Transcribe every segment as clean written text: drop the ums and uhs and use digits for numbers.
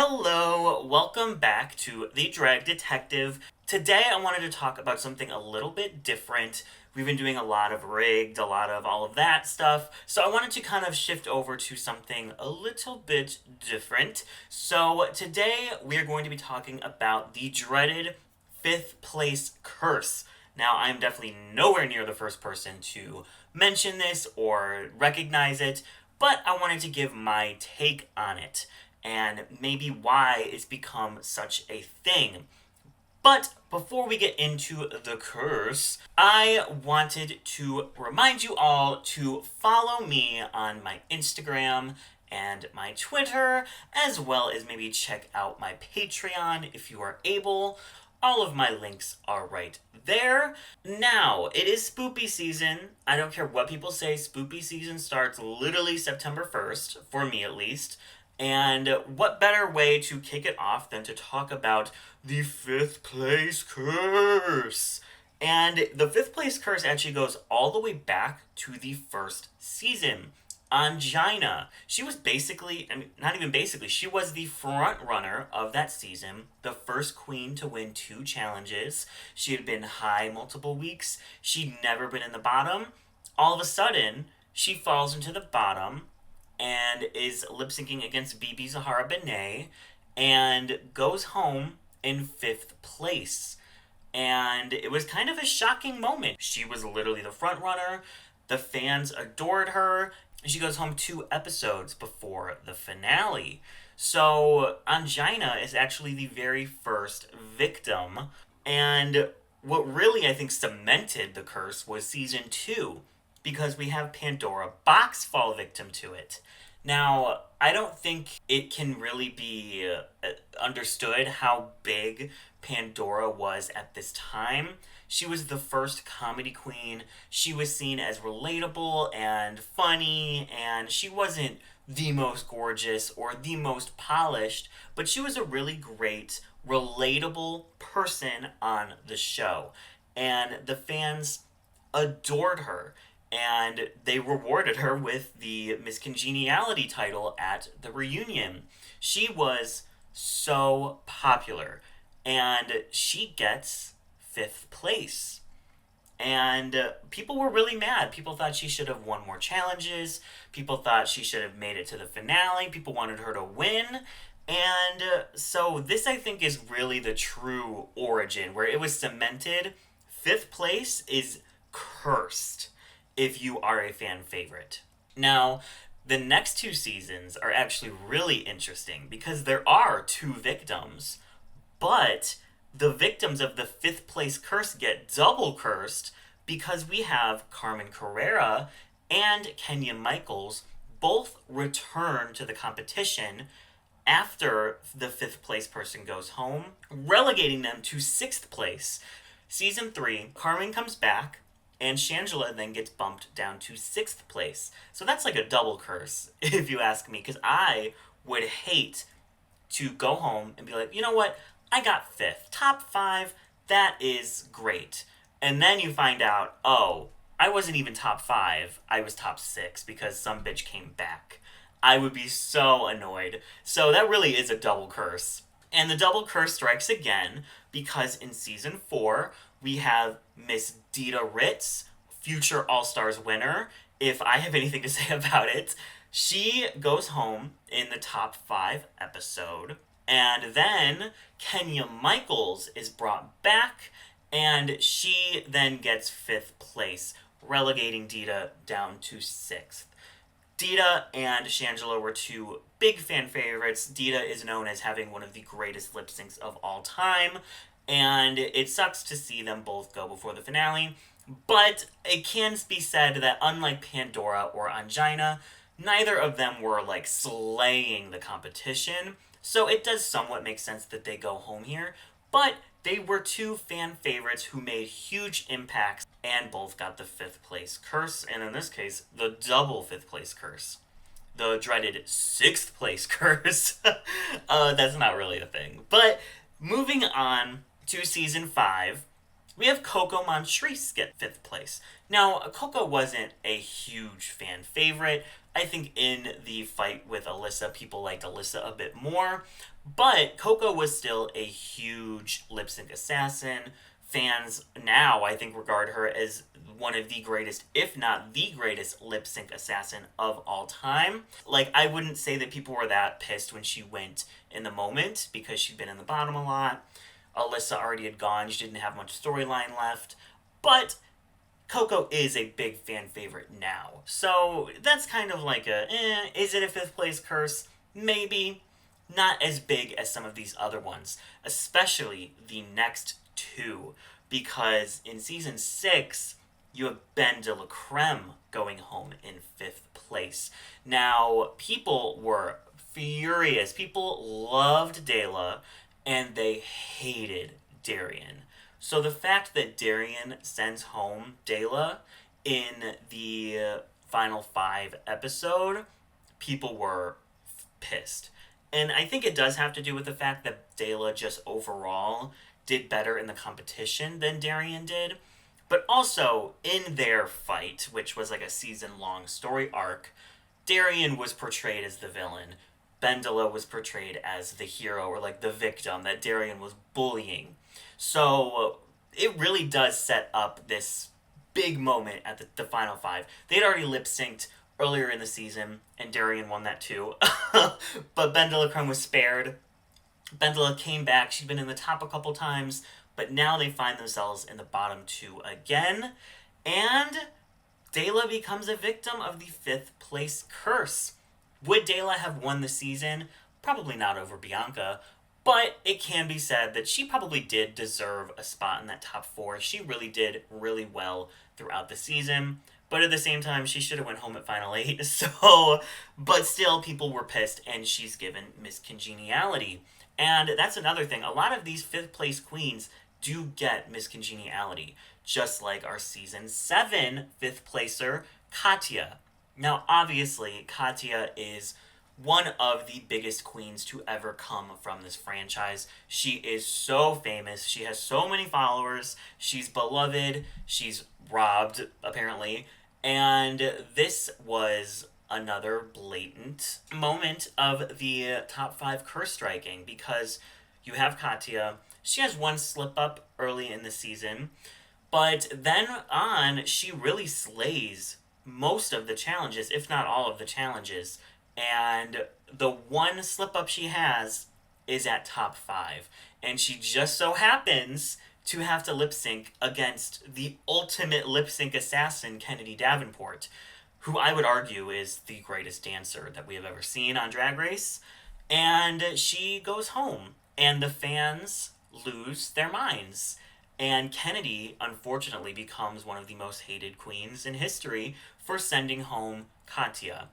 Hello, welcome back to The Drag Detective. Today I wanted to talk about something a little bit different. We've been doing a lot of rigged, a lot of all of that stuff, so I wanted to kind of shift over to something a little bit different. So today we are going to be talking about the dreaded 5th place curse. Now, I'm definitely nowhere near the first person to mention this or recognize it, but I wanted to give my take on it and maybe why it's become such a thing. But before we get into the curse, I wanted to remind you all to follow me on my Instagram and my Twitter, as well as maybe check out my Patreon if you are able. All of my links are right there. Now, it is spoopy season. I don't care what people say, spoopy season starts literally September 1st, for me at least. And what better way to kick it off than to talk about the 5th place curse? And the 5th place curse actually goes all the way back to the first season. Angina. She was basically, not even basically, she was the front runner of that season, the first queen to win 2 challenges. She had been high multiple weeks. She'd never been in the bottom. All of a sudden, she falls into the bottom and is lip-syncing against BB Zahara Benet and goes home in 5th place. And it was kind of a shocking moment. She was literally the front runner. The fans adored her. She goes home 2 episodes before the finale. So Angina is actually the very first victim. And what really, I think, cemented the curse was season 2, because we have Pandora Box fall victim to it. Now, I don't think it can really be understood how big Pandora was at this time. She was the first comedy queen. She was seen as relatable and funny, and she wasn't the most gorgeous or the most polished, but she was a really great, relatable person on the show. And the fans adored her. And they rewarded her with the Miss Congeniality title at the reunion. She was so popular. And she gets 5th place. And people were really mad. People thought she should have won more challenges. People thought she should have made it to the finale. People wanted her to win. And so this, I think, is really the true origin, where it was cemented. 5th place is cursed if you are a fan favorite. Now, the next 2 seasons are actually really interesting because there are 2 victims, but the victims of the 5th place curse get double cursed because we have Carmen Carrera and Kenya Michaels both return to the competition after the 5th place person goes home, relegating them to 6th place. Season 3, Carmen comes back, and Shangela then gets bumped down to 6th place. So that's like a double curse, if you ask me, because I would hate to go home and be like, you know what, I got 5th. Top 5, that is great. And then you find out, oh, I wasn't even top 5, I was top 6 because some bitch came back. I would be so annoyed. So that really is a double curse. And the double curse strikes again because in season 4, we have Miss Dita Ritz, future All-Stars winner, if I have anything to say about it. She goes home in the top 5 episode, and then Kenya Michaels is brought back, and she then gets 5th place, relegating Dita down to 6th. Dita and Shangela were 2 big fan favorites. Dita is known as having one of the greatest lip syncs of all time, and it sucks to see them both go before the finale, but it can be said that unlike Pandora or Angina, neither of them were like slaying the competition, so it does somewhat make sense that they go home here, but they were 2 fan favorites who made huge impacts and both got the 5th place curse, and in this case, the double 5th place curse. The dreaded 6th place curse. That's not really a thing. But moving on to season 5, we have Coco Montrees get 5th place. Now, Coco wasn't a huge fan favorite. I think in the fight with Alyssa, people liked Alyssa a bit more. But Coco was still a huge lip sync assassin. Fans now, I think, regard her as one of the greatest, if not the greatest, lip sync assassin of all time. Like, I wouldn't say that people were that pissed when she went in the moment, because she'd been in the bottom a lot. Alyssa already had gone. She didn't have much storyline left. But Coco is a big fan favorite now. So that's kind of like is it a 5th place curse? Maybe. Not as big as some of these other ones. Especially the next 2. Because in season 6, you have BenDeLaCreme going home in 5th place. Now, people were furious. People loved Dela, and they hated Darian. So the fact that Darian sends home Dela in the final 5 episode, people were pissed. And I think it does have to do with the fact that Dela just overall did better in the competition than Darian did. But also, in their fight, which was like a season-long story arc, Darian was portrayed as the villain. BenDeLa was portrayed as the hero, or like the victim that Darian was bullying. So it really does set up this big moment at the final 5. They'd already lip-synced earlier in the season, and Darian won that too. But BenDeLaCreme was spared. BenDeLa came back. She'd been in the top a couple times, but now they find themselves in the bottom 2 again. And Dela becomes a victim of the 5th place curse. Would Dela have won the season? Probably not over Bianca, but it can be said that she probably did deserve a spot in that top 4. She really did really well throughout the season, but at the same time, she should have went home at final 8. So, but still, people were pissed, and she's given Miss Congeniality. And that's another thing. A lot of these 5th place queens do get Miss Congeniality, just like our season 7 5th placer, Katya. Now, obviously, Katya is one of the biggest queens to ever come from this franchise. She is so famous. She has so many followers. She's beloved. She's robbed, apparently. And this was another blatant moment of the top 5 curse striking, because you have Katya. She has one slip up early in the season, but then on, she really slays most of the challenges, if not all of the challenges. And the one slip up she has is at top 5. And she just so happens to have to lip sync against the ultimate lip sync assassin, Kennedy Davenport, who I would argue is the greatest dancer that we have ever seen on Drag Race. And she goes home, and the fans lose their minds. And Kennedy, unfortunately, becomes one of the most hated queens in history for sending home Katya.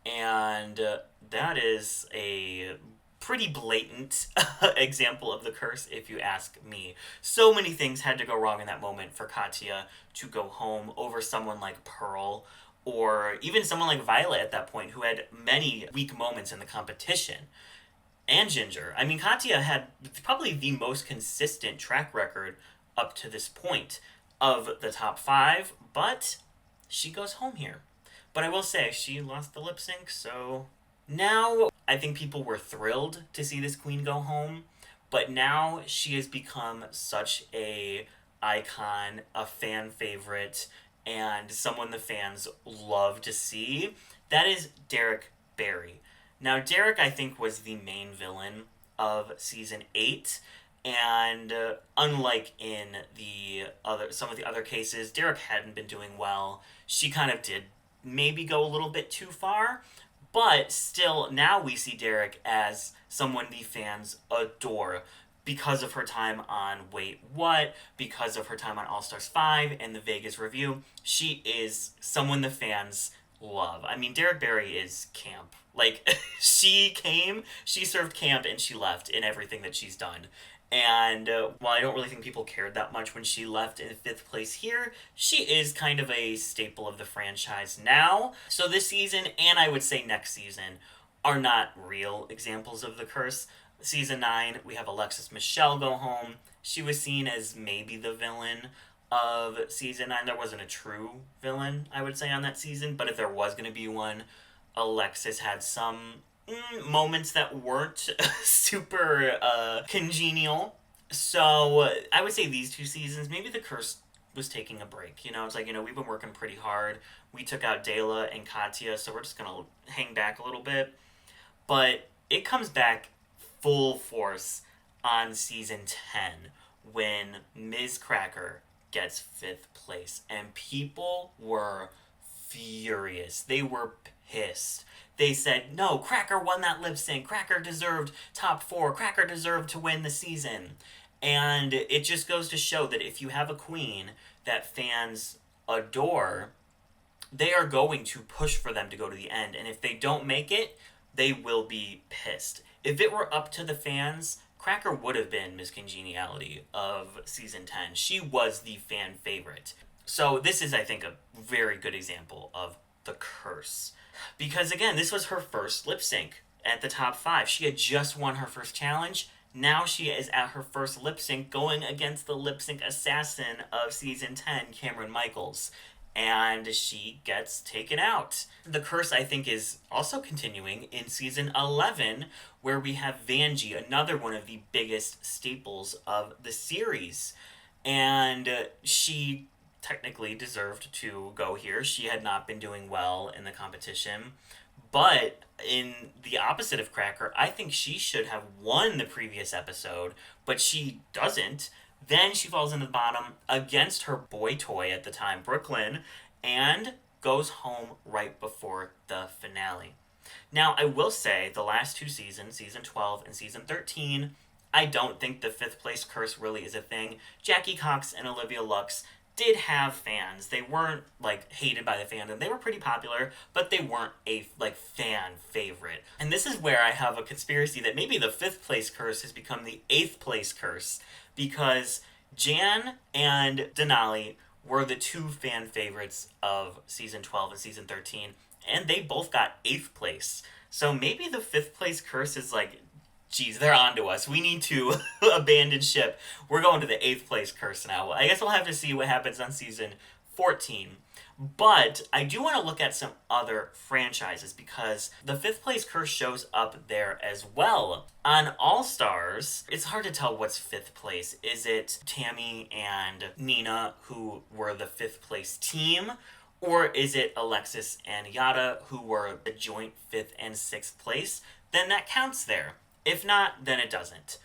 And that is a pretty blatant example of the curse, if you ask me. So many things had to go wrong in that moment for Katya to go home over someone like Pearl, or even someone like Violet at that point, who had many weak moments in the competition. And Ginger. I mean, Katya had probably the most consistent track record up to this point of the top 5, but she goes home here. But I will say, she lost the lip sync, so now I think people were thrilled to see this queen go home, but now she has become such a icon, a fan favorite, and someone the fans love to see. That is Derek Barry. Now, Derek, I think, was the main villain of season 8, and unlike in some of the other cases, Derek hadn't been doing well. She kind of did maybe go a little bit too far, but still, now we see Derek as someone the fans adore because of her time on Wait What, because of her time on All Stars 5 and the Vegas review. She is someone the fans love. I mean, Derek Barry is camp. Like, she came, she served camp, and she left in everything that she's done. And while I don't really think people cared that much when she left in 5th place here, she is kind of a staple of the franchise now. So this season, and I would say next season, are not real examples of the curse. Season 9, we have Alexis Michelle go home. She was seen as maybe the villain of season 9. There wasn't a true villain, I would say, on that season, but if there was going to be one, Alexis had some moments that weren't super congenial. So I would say these 2 seasons, maybe the curse was taking a break. It's like, we've been working pretty hard. We took out Dela and Katya, so we're just going to hang back a little bit. But it comes back full force on season 10 when Ms. Cracker gets 5th place. And people were furious. They were pissed. They said, no, Cracker won that lip sync. Cracker deserved top 4. Cracker deserved to win the season. And it just goes to show that if you have a queen that fans adore, they are going to push for them to go to the end. And if they don't make it, they will be pissed. If it were up to the fans, Cracker would have been Miss Congeniality of season 10. She was the fan favorite. So this is, I think, a very good example of the curse. Because, again, this was her first lip sync at the top 5. She had just won her first challenge. Now she is at her first lip sync going against the lip sync assassin of season 10, Cameron Michaels. And she gets taken out. The curse, I think, is also continuing in season 11, where we have Vangie, another one of the biggest staples of the series. And she technically deserved to go here. She had not been doing well in the competition. But in the opposite of Cracker, I think she should have won the previous episode, but she doesn't. Then she falls in the bottom against her boy toy at the time, Brooklyn, and goes home right before the finale. Now, I will say the last 2 seasons, season 12 and season 13, I don't think the 5th place curse really is a thing. Jackie Cox and Olivia Lux did have fans. They weren't hated by the fandom. They were pretty popular, but they weren't a fan favorite. And this is where I have a conspiracy that maybe the 5th place curse has become the 8th place curse, because Jan and Denali were the 2 fan favorites of season 12 and season 13, and they both got 8th place. So maybe the 5th place curse is geez, they're onto us. We need to abandon ship. We're going to the 8th place curse now. I guess we'll have to see what happens on season 14. But I do want to look at some other franchises, because the 5th place curse shows up there as well. On All Stars, it's hard to tell what's 5th place. Is it Tammy and Nina, who were the 5th place team? Or is it Alexis and Yada, who were the joint 5th and 6th place? Then that counts there. If not, then it doesn't.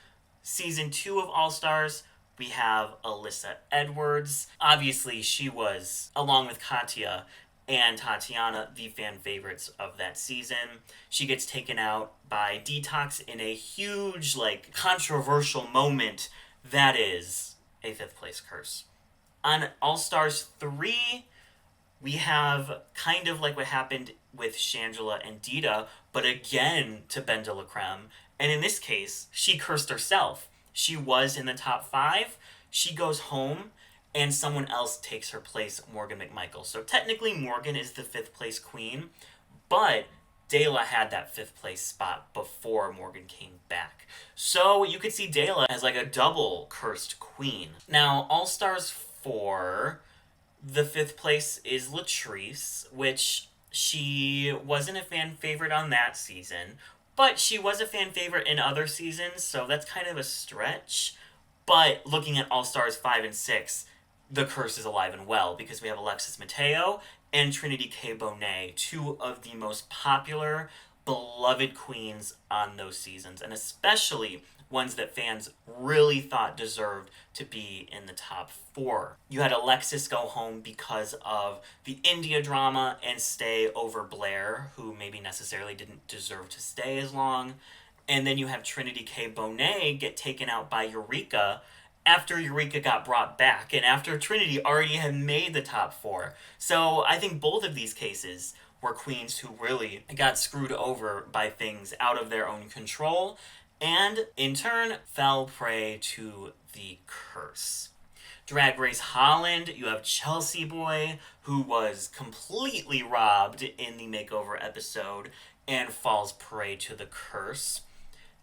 Season 2 of All Stars, we have Alyssa Edwards. Obviously, she was, along with Katya and Tatiana, the fan favorites of that season. She gets taken out by Detox in a huge, controversial moment. That is a 5th place curse. On All Stars 3, we have kind of like what happened with Shangela and Dita, but again to BenDeLaCreme. And in this case, she cursed herself. She was in the top 5. She goes home, and someone else takes her place, Morgan McMichael. So technically, Morgan is the 5th place queen, but Dela had that 5th place spot before Morgan came back. So you could see Dela as a double cursed queen. Now, All Stars 4, the 5th place is Latrice, which she wasn't a fan favorite on that season. But she was a fan favorite in other seasons, so that's kind of a stretch. But looking at All Stars 5 and 6, the curse is alive and well, because we have Alexis Mateo and Trinity K. Bonet, 2 of the most popular, beloved queens on those seasons, and especially ones that fans really thought deserved to be in the top 4. You had Alexis go home because of the India drama and stay over Blair, who maybe necessarily didn't deserve to stay as long. And then you have Trinity K. Bonet get taken out by Eureka after Eureka got brought back, and after Trinity already had made the top 4. So I think both of these cases were queens who really got screwed over by things out of their own control, and in turn fell prey to the curse. Drag Race Holland, you have Chelsea Boy, who was completely robbed in the makeover episode and falls prey to the curse.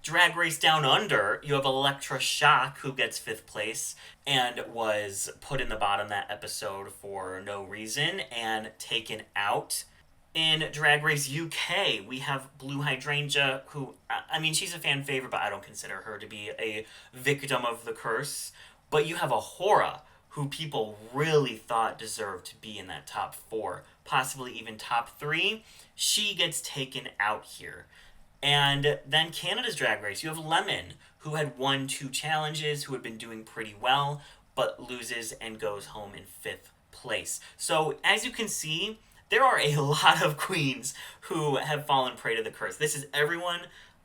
Drag Race Down Under, you have Electra Shock, who gets 5th place and was put in the bottom that episode for no reason and taken out. In Drag Race UK, we have Blue Hydrangea, who, I mean, she's a fan favorite, but I don't consider her to be a victim of the curse. But you have Ahura, who people really thought deserved to be in that top 4, possibly even top 3. She gets taken out here. And then Canada's Drag Race, you have Lemon, who had won 2 challenges, who had been doing pretty well, but loses and goes home in 5th place. So, as you can see, there are a lot of queens who have fallen prey to the curse. This is everyone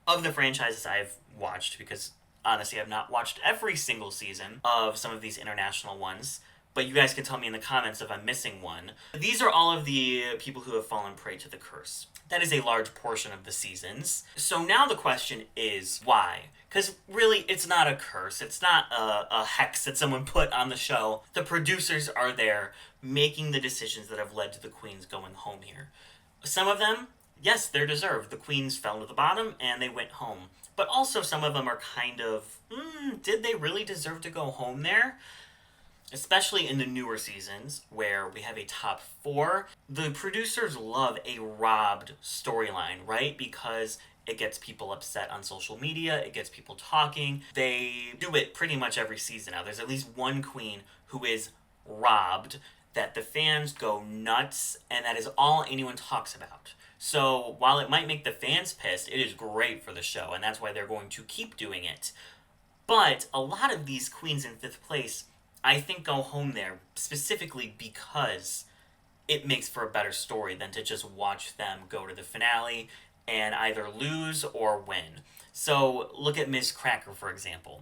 of the franchises I've watched, because honestly, I've not watched every single season of some of these international ones. But you guys can tell me in the comments if I'm missing one. These are all of the people who have fallen prey to the curse. That is a large portion of the seasons. So now the question is, why? Because really, it's not a curse. It's not a hex that someone put on the show. The producers are there making the decisions that have led to the queens going home here. Some of them, yes, they're deserved. The queens fell to the bottom and they went home. But also some of them are kind of, did they really deserve to go home there? Especially in the newer seasons, where we have a top 4, the producers love a robbed storyline, right? Because it gets people upset on social media, it gets people talking. They do it pretty much every season now. There's at least one queen who is robbed, that the fans go nuts, and that is all anyone talks about. So while it might make the fans pissed, it is great for the show, and that's why they're going to keep doing it. But a lot of these queens in 5th place, I think, go home there specifically because it makes for a better story than to just watch them go to the finale and either lose or win. So look at Ms. Cracker, for example.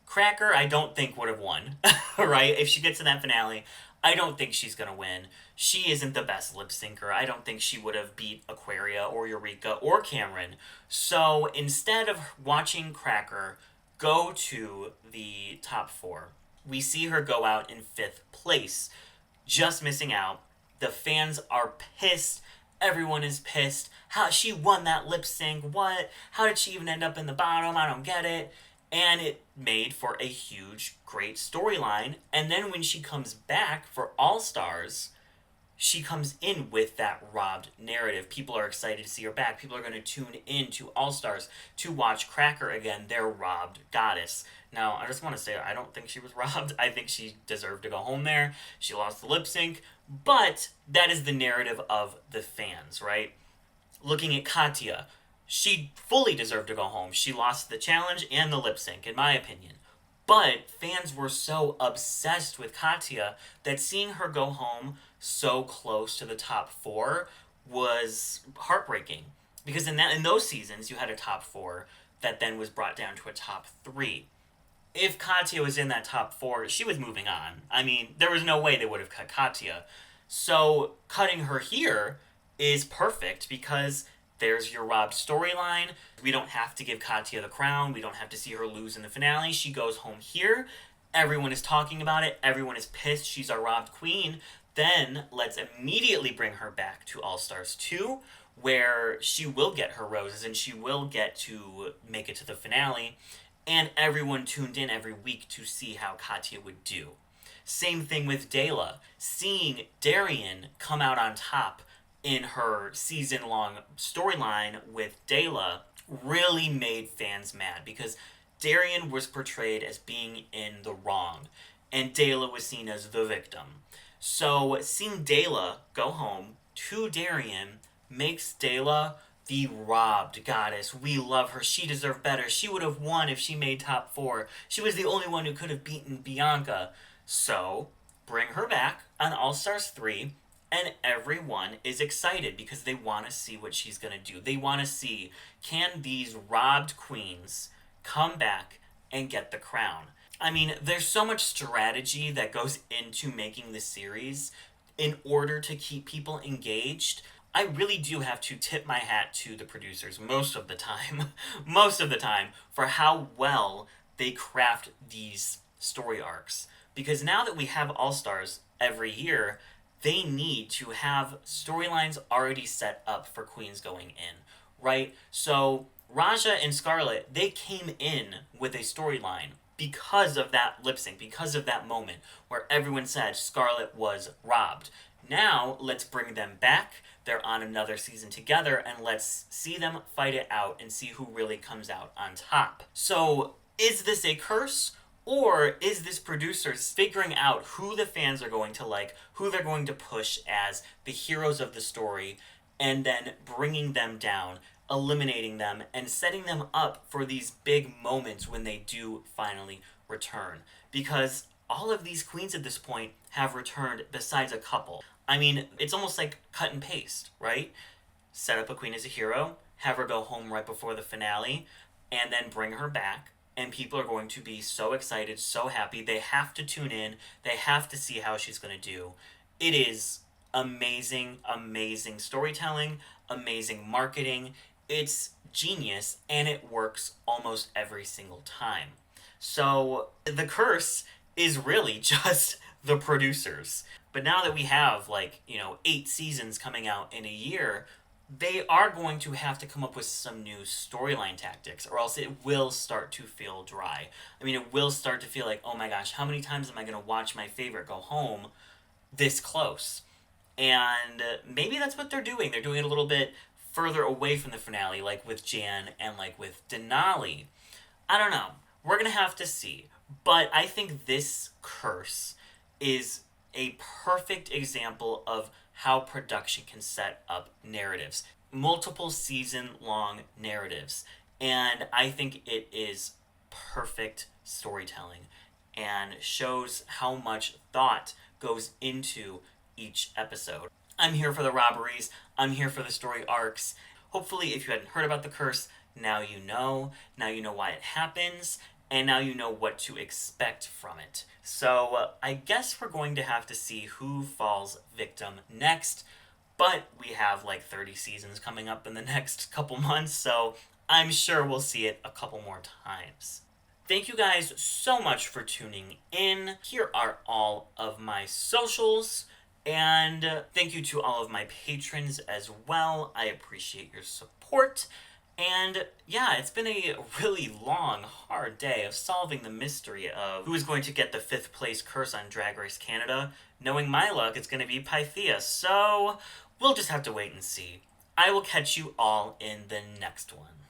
Cracker, I don't think would have won, right? If she gets to that finale, I don't think she's going to win. She isn't the best lip syncer. I don't think she would have beat Aquaria or Eureka or Cameron. So instead of watching Cracker go to the top 4, we see her go out in 5th place, just missing out. The fans are pissed. Everyone is pissed. How she won that lip sync? What? How did she even end up in the bottom? I don't get it. And it made for a huge, great storyline. And then when she comes back for All Stars, she comes in with that robbed narrative. People are excited to see her back. People are going to tune in to All Stars to watch Cracker again, their robbed goddess. Now, I just want to say, I don't think she was robbed. I think she deserved to go home there. She lost the lip sync. But that is the narrative of the fans, right? Looking at Katya, she fully deserved to go home. She lost the challenge and the lip sync, in my opinion. But fans were so obsessed with Katya that seeing her go home so close to the top 4 was heartbreaking. Because in those seasons, you had a top 4 that then was brought down to a top 3. If Katya was in that top 4, she was moving on. I mean, there was no way they would have cut Katya. So cutting her here is perfect because there's your robbed storyline. We don't have to give Katya the crown. We don't have to see her lose in the finale. She goes home here. Everyone is talking about it. Everyone is pissed. She's our robbed queen. Then let's immediately bring her back to All Stars 2, where she will get her roses and she will get to make it to the finale. And everyone tuned in every week to see how Katya would do. Same thing with BenDeLa. Seeing Darian come out on top in her season-long storyline with BenDeLa really made fans mad because Darian was portrayed as being in the wrong and BenDeLa was seen as the victim. So seeing BenDeLa go home to Darian makes BenDeLa the robbed goddess. We love her. She deserved better. She would have won if she made top 4. She was the only one who could have beaten Bianca. So bring her back on All Stars 3, and everyone is excited because they want to see what she's going to do. They want to see, can these robbed queens come back and get the crown? I mean, there's so much strategy that goes into making this series in order to keep people engaged. I really do have to tip my hat to the producers most of the time, for how well they craft these story arcs. Because now that we have All-Stars every year, they need to have storylines already set up for queens going in, right? So Raja and Scarlett, they came in with a storyline because of that lip sync, because of that moment where everyone said Scarlett was robbed. Now, let's bring them back. They're on another season together, and let's see them fight it out and see who really comes out on top. So, is this a curse? Or is this producers figuring out who the fans are going to like, who they're going to push as the heroes of the story, and then bringing them down, eliminating them, and setting them up for these big moments when they do finally return? Because all of these queens at this point have returned besides a couple. I mean, it's almost like cut and paste, right? Set up a queen as a hero, have her go home right before the finale, and then bring her back. And people are going to be so excited, so happy. They have to tune in. They have to see how she's going to do. It is amazing, amazing storytelling, amazing marketing. It's genius, and it works almost every single time. So the curse is really just the producers. But now that we have, 8 seasons coming out in a year, they are going to have to come up with some new storyline tactics, or else it will start to feel dry. I mean, it will start to feel like, oh my gosh, how many times am I going to watch my favorite go home this close? And maybe that's what they're doing. They're doing it a little bit further away from the finale, like with Jan and like with Denali. I don't know. We're going to have to see. But I think this curse is a perfect example of how production can set up narratives. Multiple season long narratives. And I think it is perfect storytelling and shows how much thought goes into each episode. I'm here for the robberies. I'm here for the story arcs. Hopefully, if you hadn't heard about the curse, now you know. Now you know why it happens. And now you know what to expect from it. So I guess we're going to have to see who falls victim next. But we have 30 seasons coming up in the next couple months, so I'm sure we'll see it a couple more times. Thank you guys so much for tuning in. Here are all of my socials. And thank you to all of my patrons as well. I appreciate your support. And yeah, it's been a really long, hard day of solving the mystery of who is going to get the 5th place curse on Drag Race Canada. Knowing my luck, it's going to be Pythia, so we'll just have to wait and see. I will catch you all in the next one.